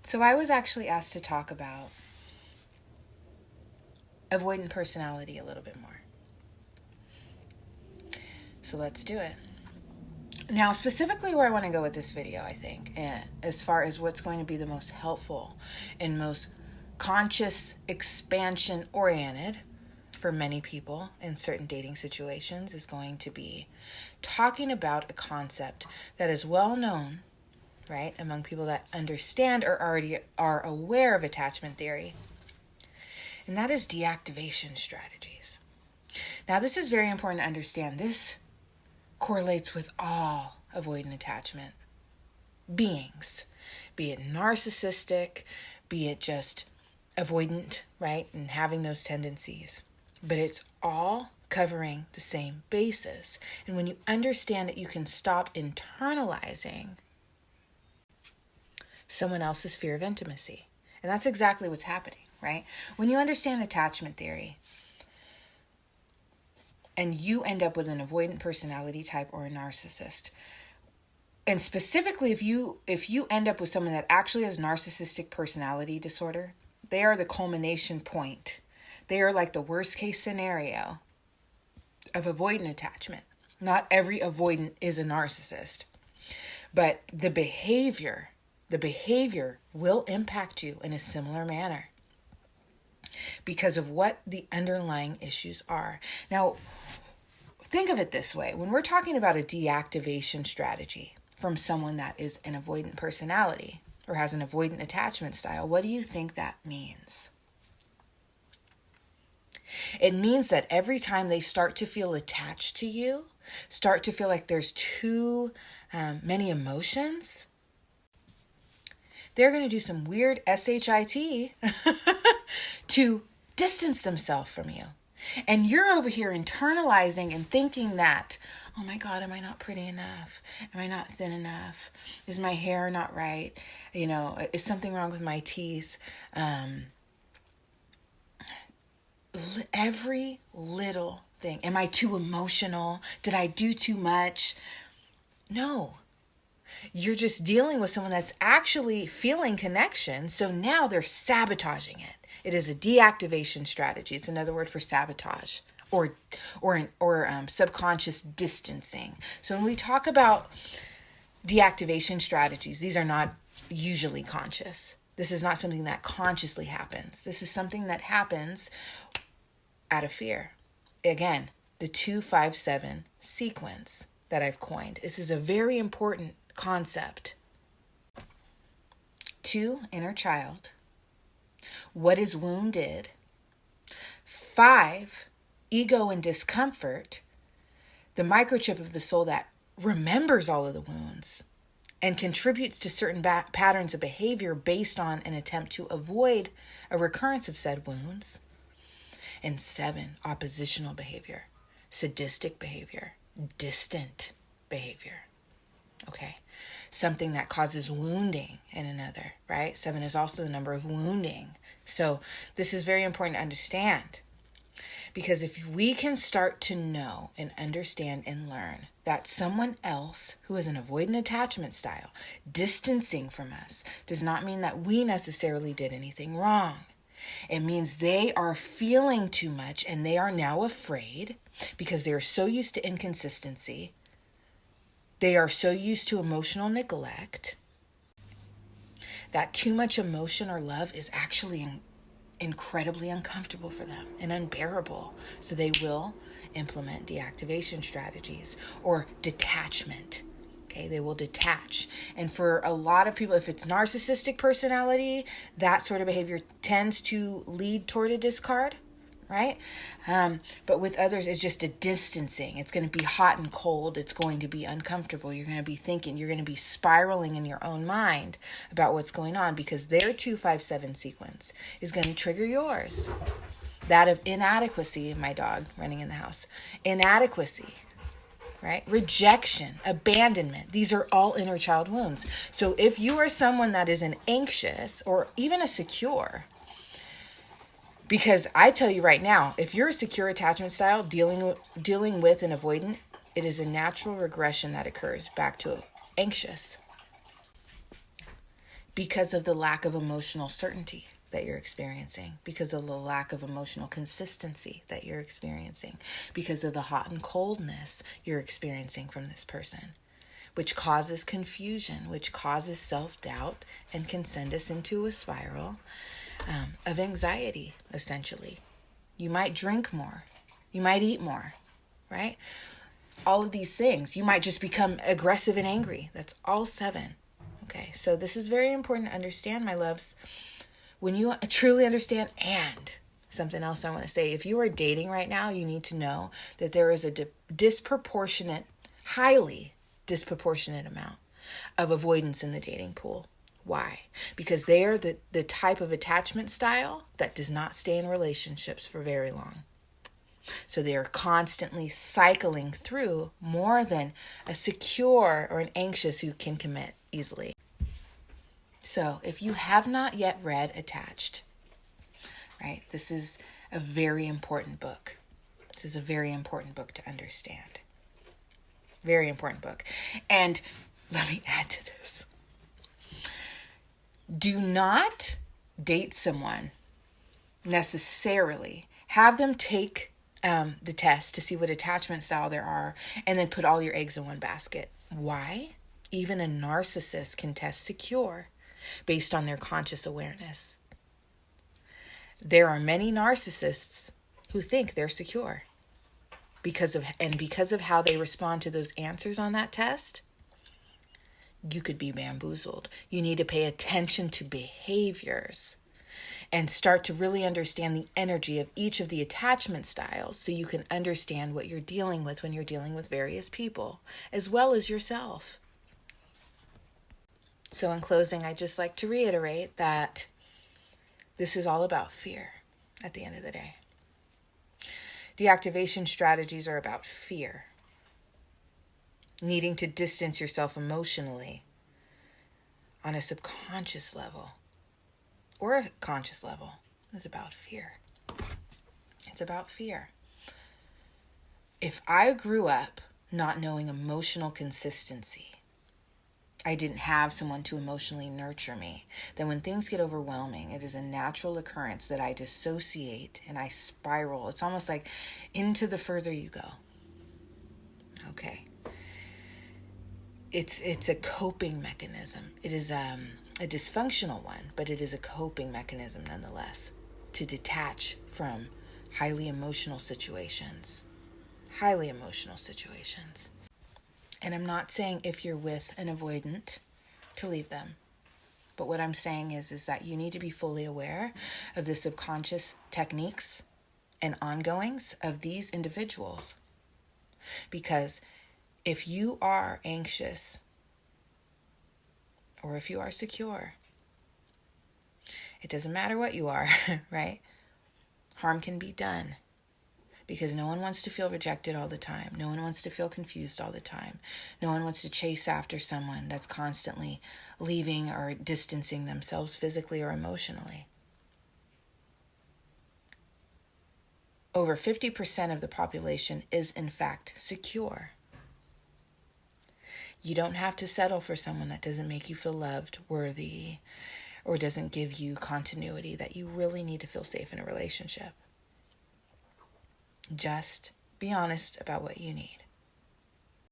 So I was actually asked to talk about avoidant personality a little bit more. So let's do it. Now, specifically where I want to go with this video, I think, as far as what's going to be the most helpful and most conscious expansion oriented for many people in certain dating situations, is going to be talking about a concept that is well known, right, among people that understand or already are aware of attachment theory, and that is deactivation strategies. Now, this is very important to understand. This correlates with all avoidant attachment beings, be it narcissistic, be it just avoidant, right, and having those tendencies. But it's all covering the same basis. And when you understand that you can stop internalizing someone else's fear of intimacy, and that's exactly what's happening, right? When you understand attachment theory, and you end up with an avoidant personality type or a narcissist, and specifically if you end up with someone that actually has narcissistic personality disorder, they are the culmination point. They are like the worst case scenario of avoidant attachment. Not every avoidant is a narcissist, but the behavior will impact you in a similar manner because of what the underlying issues are. Now, think of it this way. When we're talking about a deactivation strategy from someone that is an avoidant personality or has an avoidant attachment style, what do you think that means? It means that every time they start to feel attached to you, start to feel like there's too many emotions, they're going to do some weird SHIT to distance themselves from you. And you're over here internalizing and thinking that, oh my God, am I not pretty enough? Am I not thin enough? Is my hair not right? Is something wrong with my teeth? Every little thing. Am I too emotional? Did I do too much? No. You're just dealing with someone that's actually feeling connection. So now they're sabotaging it. It is a deactivation strategy. It's another word for sabotage or subconscious distancing. So when we talk about deactivation strategies, these are not usually conscious. This is not something that consciously happens. This is something that happens out of fear. Again, the 2-5-7 sequence that I've coined. This is a very important concept. 2, inner child. What is wounded? 5, ego and discomfort. The microchip of the soul that remembers all of the wounds and contributes to certain patterns of behavior based on an attempt to avoid a recurrence of said wounds. And 7, oppositional behavior, sadistic behavior, distant behavior. Okay, something that causes wounding in another, right? 7 is also the number of wounding. So this is very important to understand, because if we can start to know and understand and learn that someone else who is an avoidant attachment style, distancing from us, does not mean that we necessarily did anything wrong. It means they are feeling too much and they are now afraid because they are so used to inconsistency. They are so used to emotional neglect that too much emotion or love is actually incredibly uncomfortable for them and unbearable. So they will implement deactivation strategies or detachment. Okay, they will detach. And for a lot of people, if it's narcissistic personality, that sort of behavior tends to lead toward a discard, right? But with others, it's just a distancing. It's going to be hot and cold. It's going to be uncomfortable. You're going to be thinking, you're going to be spiraling in your own mind about what's going on because their 2-5-7 sequence is going to trigger yours. That of inadequacy, my dog running in the house. Inadequacy. Right? Rejection, abandonment. These are all inner child wounds. So if you are someone that is an anxious or even a secure, because I tell you right now, if you're a secure attachment style dealing with an avoidant, it is a natural regression that occurs back to anxious. because of the lack of emotional certainty that you're experiencing, because of the lack of emotional consistency that you're experiencing, because of the hot and coldness you're experiencing from this person, which causes confusion, which causes self-doubt, and can send us into a spiral of anxiety, essentially. You might drink more. You might eat more, right? All of these things. You might just become aggressive and angry. That's all 7. Okay, so this is very important to understand, my loves. When you truly understand, and something else I want to say, if you are dating right now, you need to know that there is a disproportionate, highly disproportionate amount of avoidance in the dating pool. Why? Because they are the type of attachment style that does not stay in relationships for very long. So they are constantly cycling through more than a secure or an anxious who can commit easily. So if you have not yet read Attached, right, this is a very important book. This is a very important book to understand. Very important book. And let me add to this. Do not date someone necessarily. Have them take the test to see what attachment style there are, and then put all your eggs in one basket. Why? Even a narcissist can test secure based on their conscious awareness. There are many narcissists who think they're secure because of how they respond to those answers on that test. You could be bamboozled. You need to pay attention to behaviors and start to really understand the energy of each of the attachment styles so you can understand what you're dealing with when you're dealing with various people, as well as yourself. So in closing, I'd just like to reiterate that this is all about fear at the end of the day. Deactivation strategies are about fear. Needing to distance yourself emotionally on a subconscious level or a conscious level is about fear. It's about fear. If I grew up not knowing emotional consistency, I didn't have someone to emotionally nurture me, then when things get overwhelming, it is a natural occurrence that I dissociate and I spiral. It's almost like into the further you go. Okay. It's a coping mechanism. It is a dysfunctional one, but it is a coping mechanism nonetheless to detach from highly emotional situations. Highly emotional situations. And I'm not saying if you're with an avoidant to leave them. But what I'm saying is that you need to be fully aware of the subconscious techniques and ongoings of these individuals. Because if you are anxious or if you are secure, it doesn't matter what you are, right? Harm can be done because no one wants to feel rejected all the time. No one wants to feel confused all the time. No one wants to chase after someone that's constantly leaving or distancing themselves physically or emotionally. Over 50% of the population is in fact secure. You don't have to settle for someone that doesn't make you feel loved, worthy, or doesn't give you continuity that you really need to feel safe in a relationship. Just be honest about what you need.